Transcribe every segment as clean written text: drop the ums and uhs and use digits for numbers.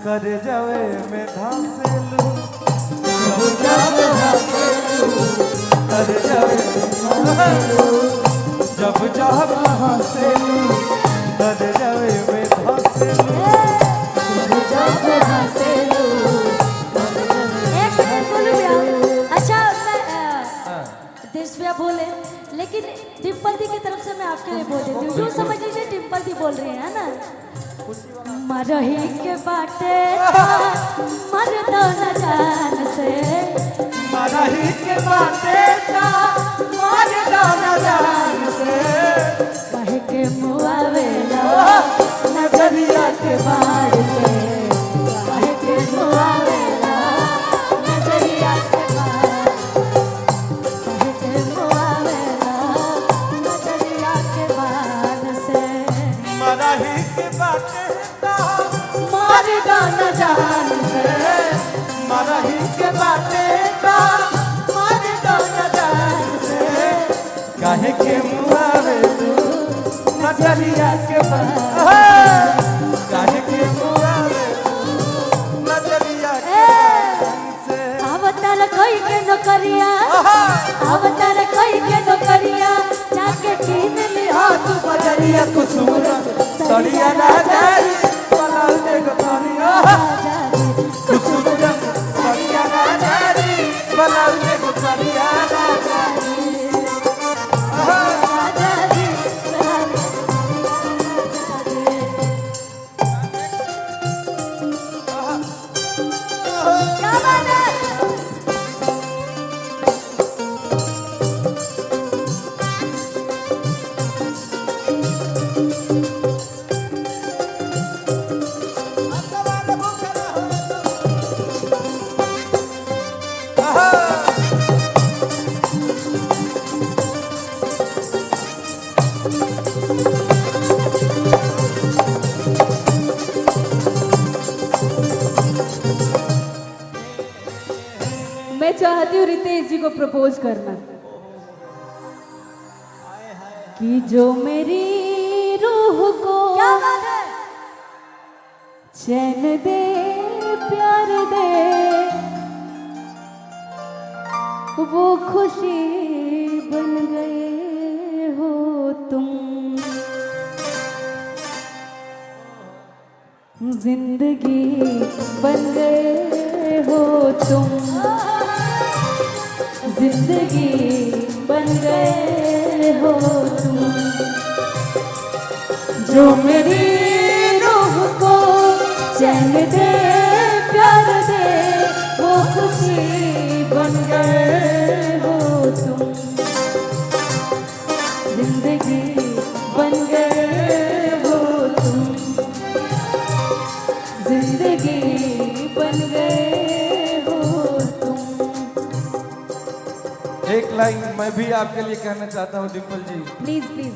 कर जावे में धांसेलू कर जावे जब जब हंसेलू कर जावे में धांसेलू देश भैया बोले, लेकिन डिम्पल दी की तरफ से मैं आपके लिए बोल देती हूँ। यूँ समझ लीजिए डिम्पल दी बोल रही है ना, मरही के बाटे मर दो न जान से, मरही के बाटे मर दो न जान से, कहे के मुआवेला नजरिया के बाढ़ से, कहे के मुआवेला नजरिया के बाढ़, कहे के मुआवेला नजरिया के बाढ़ से, मरही के बाटे मार दो न जान से, मरही के बाटे मर दो न जान से, काहे के मुआवे तू नजरिया के बाढ़, काहे के मुआवे तू नजरिया के बाढ़ से। अवतार कोई के नौकरिया, अवतार कोई के नौकरिया, जाके कीन लिया तू बजरिया कुसुम सड़िया ना जारी पलाऊ दे गोरिया कुसुम सड़िया ना जारी पलाऊ दे गोरिया ना जारी। क्या बात है? मैं चाहती हूँ रितेश जी को प्रपोज करना कि जो मेरी रूह को क्या बात है? चैन दे प्यार दे वो खुशी बन गए हो तुम, जिंदगी बन गए हो तुम, जिंदगी बन गए हो तुम, जो मेरी रूह को चैन दे प्यार दे वो खुशी बन गए हो तुम, जिंदगी बन गए हो तुम, जिंदगी बन गए हो तुम। एक लाइन मैं भी आपके लिए कहना चाहता हूँ डिम्पल जी। Please please.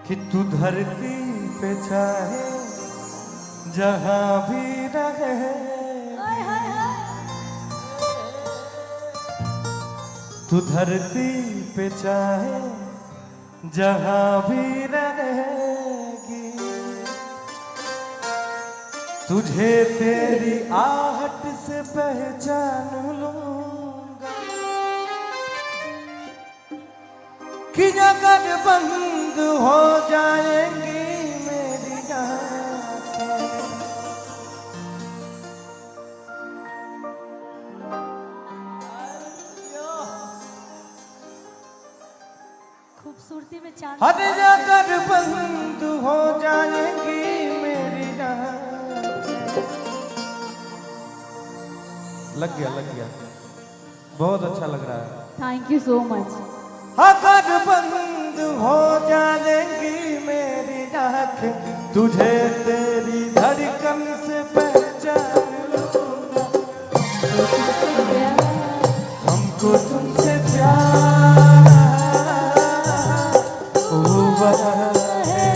कि तू धरती पे चाहे जहां भी रहे, तू धरती पे चाहे जहां भी रहेगी, तुझे तेरी आहट से पहचान लूंगा, कि अगर बंद हो जाएंगी मेरी आँखें, खूबसूरती में चांद, अरे अगर बंद हो जाएंगी मेरी आँखें। लग गया बहुत अच्छा लग रहा है। Thank you so much. अगर बंद हो जाएंगी मेरी आँखें, तुझे तेरी धड़कन से पहचान लूंगा, हमको तुमसे प्यार हुआ है,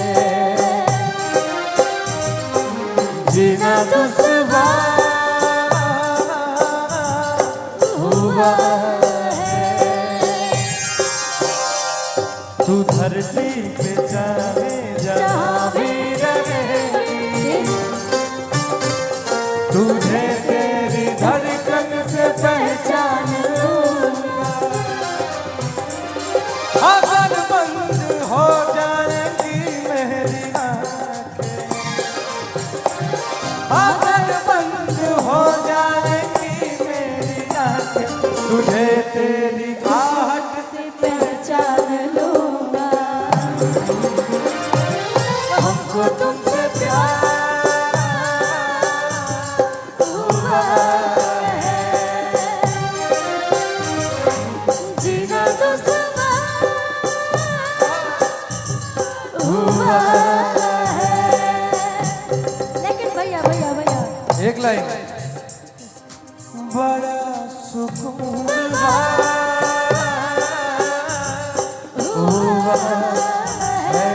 जीना दुश्वार हुआ है, तू धरती पे चाहे जहाँ भी तुझे तेरी आहट से पहचान लूंगा, हमको तुमसे प्यार हुआ है, जीना दुश्मन हुआ है। लेकिन भैया भैया भैया एक लाइन बड़ा सुकून हुआ है।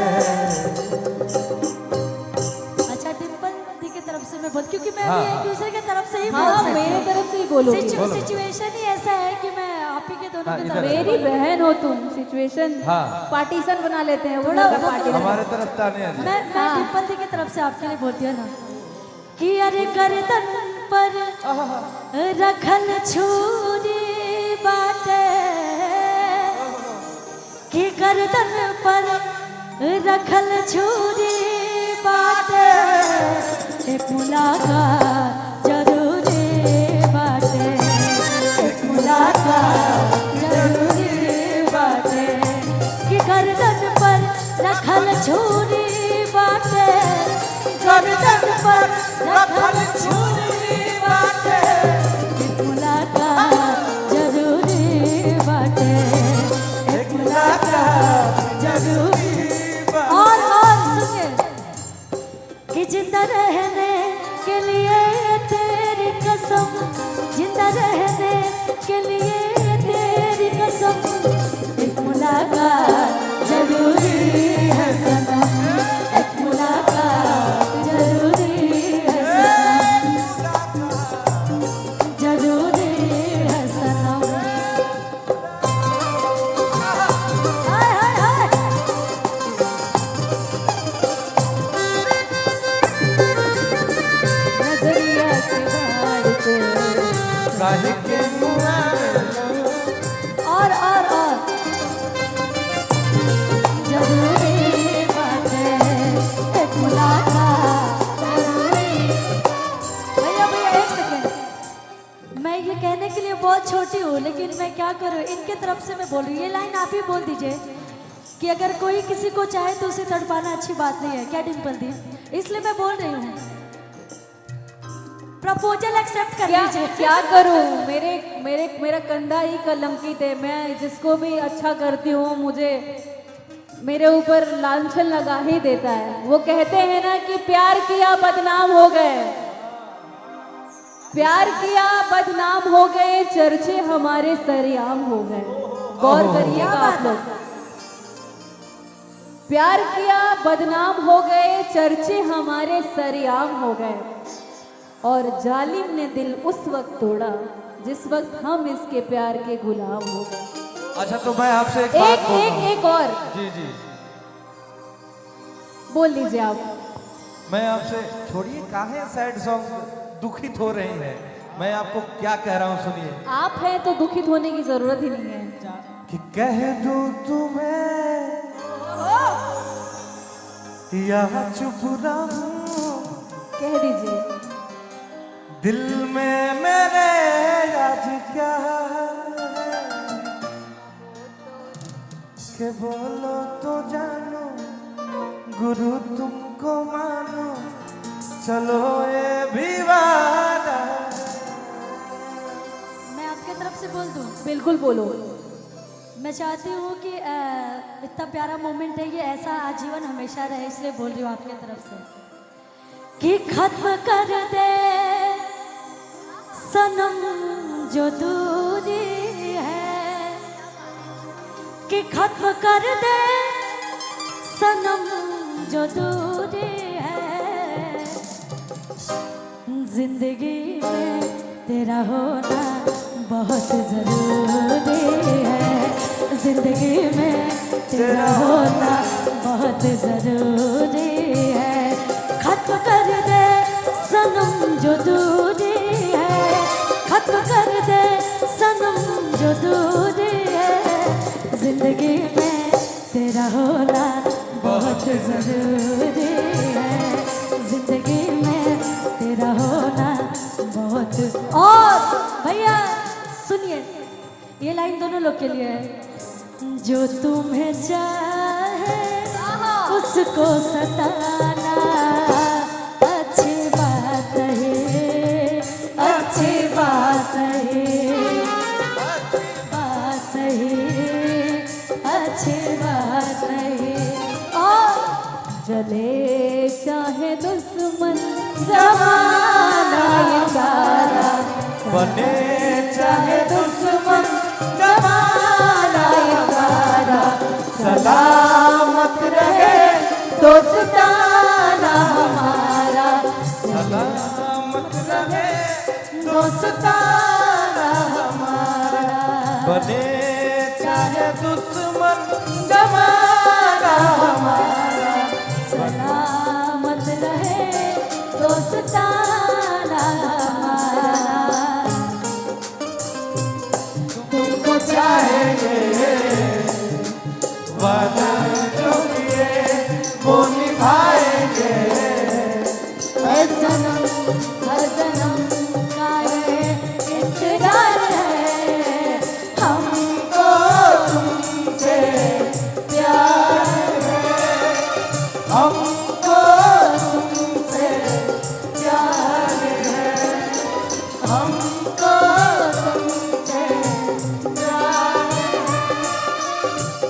अच्छा डिम्पल दी की तरफ से मैं बोल, क्योंकि मैं हाँ, भी एक दूसरे की तरफ से ही बोल हाँ सकती मेरे हूँ। तरफ से ही बोलो। बोलो। सिचुएशन ही ऐसा है कि मैं आप ही के दोनों हाँ, की इधर तरफ से मेरी बहन हो तुम, सिचुएशन हाँ। पार्टीशन बना लेते हैं, थोड़ा- थोड़ा पार्टी हमारे तरफ ताने आ जाए। मैं हाँ। डिम्पल दी की तरफ से आपके लिए बोलती हूँ ना कि अरे गर्दन पर रखल छुरी बाटे, कि गर्दन पर रखल छुरी बाटे, एक मुलाकात जरूरी बाटे, एक मुलाकात जरूरी बाटे, कि गर्दन पर रखल छुरी बाटे, गर्दन पर रखल छुरी बाटे, एक मुलाकात जरूरी बाटे, एक मुलाकात जरूरी। और सुनिए कि जिंदा रहने के लिए तेरी कसम, जिंदा रहने के लिए तेरी कसम, एक मुलाकात जरूरी है सनम, एक मुलाकात जरूरी है सनम, जरूरी है सनम। हाय हाय हाय नजरिया के बाहर से काहे के मुआ और जरूरी बात है एक मुलाकात जरूरी। भैया भैया एक सेकेंड, मैं ये कहने के लिए बहुत छोटी हूँ, लेकिन मैं क्या करूँ, इनके तरफ से मैं बोल रही हूँ। ये लाइन आप ही बोल दीजिए कि अगर कोई किसी को चाहे तो उसे तड़पाना अच्छी बात नहीं है, क्या डिम्पल दी? इसलिए मैं बोल रही हूँ प्रपोजल एक्सेप्ट कर क्या लीजिए। क्या करूं, मेरे मेरे मेरा कंधा ही कलंकित है। मैं जिसको भी अच्छा करती हूँ मुझे मेरे ऊपर लांछन लगा ही देता है। वो कहते हैं ना कि प्यार किया बदनाम हो गए, प्यार किया बदनाम हो गए, चर्चे हमारे सरेआम हो गए। गौर करिएगा आप लोग, प्यार किया बदनाम हो गए, चर्चे हमारे सरेआम हो गए, और जालिम ने दिल उस वक्त तोड़ा जिस वक्त हम इसके प्यार के गुलाम हो गए। अच्छा तो मैं आपसे एक बात बोल रहा हूँ। एक और जी जी बोल लीजिए आप। मैं आपसे, छोड़िए काहे सैड सॉन्ग दुखित हो रही हैं, मैं आपको क्या कह रहा हूँ सुनिए। आप हैं तो दुखित होने की जरूरत ही नहीं है। कि कह दूं तुम्हें या चुप रहूं, कह दीजिए। दिल में मेरे आज क्या है, के बोलो तो जानो गुरु तुमको मानो, चलो ये भी वादा। मैं आपके तरफ से बोल दूं, बिल्कुल बोलो। मैं चाहती हूँ कि इतना प्यारा मोमेंट है ये, ऐसा आजीवन हमेशा रहे, इसलिए बोल रही हूँ आपके तरफ से कि खत्म कर दे सनम जो दूरी है, कि खत्म कर दे सनम जो दूरी है, जिंदगी में तेरा होना बहुत जरूरी है, जिंदगी में तेरा होना बहुत जरूरी है, खत्म कर दे सनम जो दूरी है, खत्म कर दे सनम जो दूरी है, जिंदगी में तेरा होना बहुत जरूरी है, जिंदगी में तेरा होना बहुत। और भैया सुनिए, ये लाइन दोनों लोग के लिए है। जो तुम्हें चाहे उसको सताना अच्छी बात है, अच्छी बात है, बात है, अच्छी बात है। और जले चाहे दुश्मन जमाना ये सारा, बने चाहे दुश्मन जमाना ये सारा, सलामत रहे दोस्ताना हमारा, सलामत रहे दोस्ताना हमारा। बने चाहे दुश्मन जमाना हमारा, सलामत रहे दोस्ताना हमारा। तुमको चाहेंगे वादा जो किए वो निभाएंगे। हर जन्म का ये इंतजार है, हमको तुमसे प्यार है, हमको तुमसे प्यार है, हमको तुमसे प्यार है।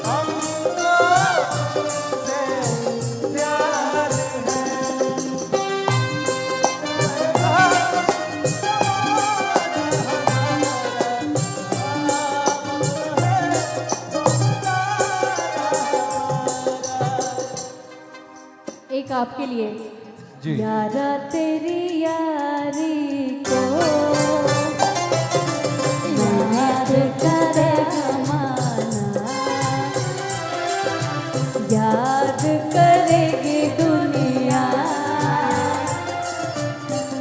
हमको तुमसे प्यार एक आपके लिए जी। यारा तेरी यारी को याद करेगा माना, याद करेगी दुनिया,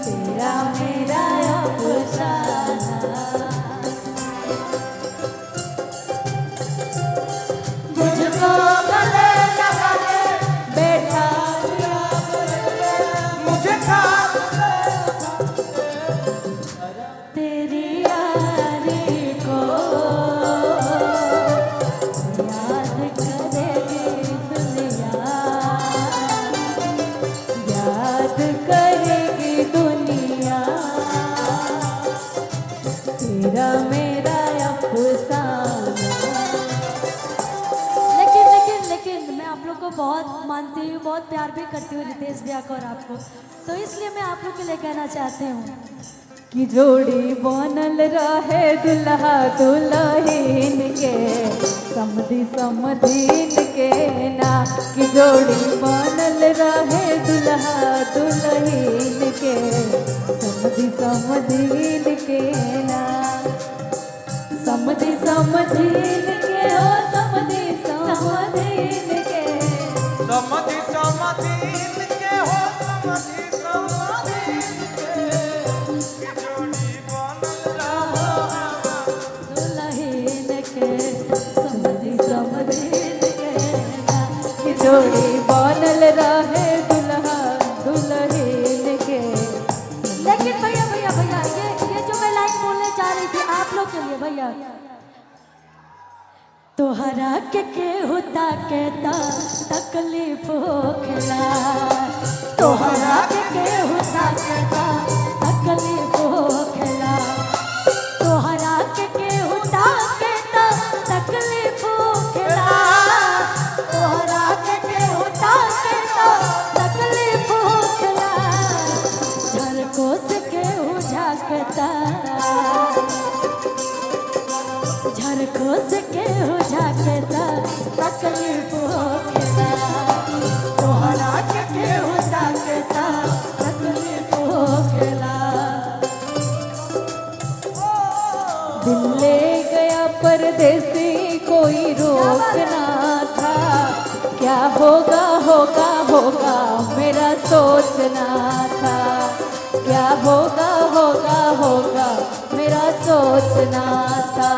तेरा मेरा अफसाना। मुझको गले लगा ले बैठा मुझे खास तेरी यारी को याद करेगी दुनिया, याद करेगी दुनिया, तेरा मेरा अफसाना। लेकिन मैं आप लोग को बहुत मानती हूँ, बहुत प्यार भी करती हूँ रितेश भैया को और आपको, तो इसलिए मैं आप लोग के लिए कहना चाहती हूँ कि जोड़ी बनल रहे दुल्हा दुल्हन के, समधी समधीन के ना, कि जोड़ी बनल रहे दुल्हा दुल्हन के, समधी समधीन के ना, समधी समधीन के हो, समधी समधीन के, समधि समधीन के हो, समधि समधीन के, कि जोड़ी बनल रहो। दुल्हन के समधी समधीन के ना। कि जोड़ी बनल रहे दुल्हा दुल्हन के। लेकिन भैया भैया भैया ये जो मैं लाइन बोलने चाह रही थी आप लोग के लिए भैया, तोहरा के होता कहता तकलीफ होखला, तोहरा के होता कहता तकलीफ होखला, तोहरा के होता कहता तकलीफ होखला, तोहरा के होता कहता तकलीफ होखला, झलको से के हो झाकता, झलको से के हो झाकता तकलीफ होखला, तोहरा के होता कहता तकलीफ होखला। दिल ले गया परदेसी कोई रोकना था, क्या होगा होगा होगा मेरा सोचना था, क्या होगा होगा होगा मेरा सोचना था।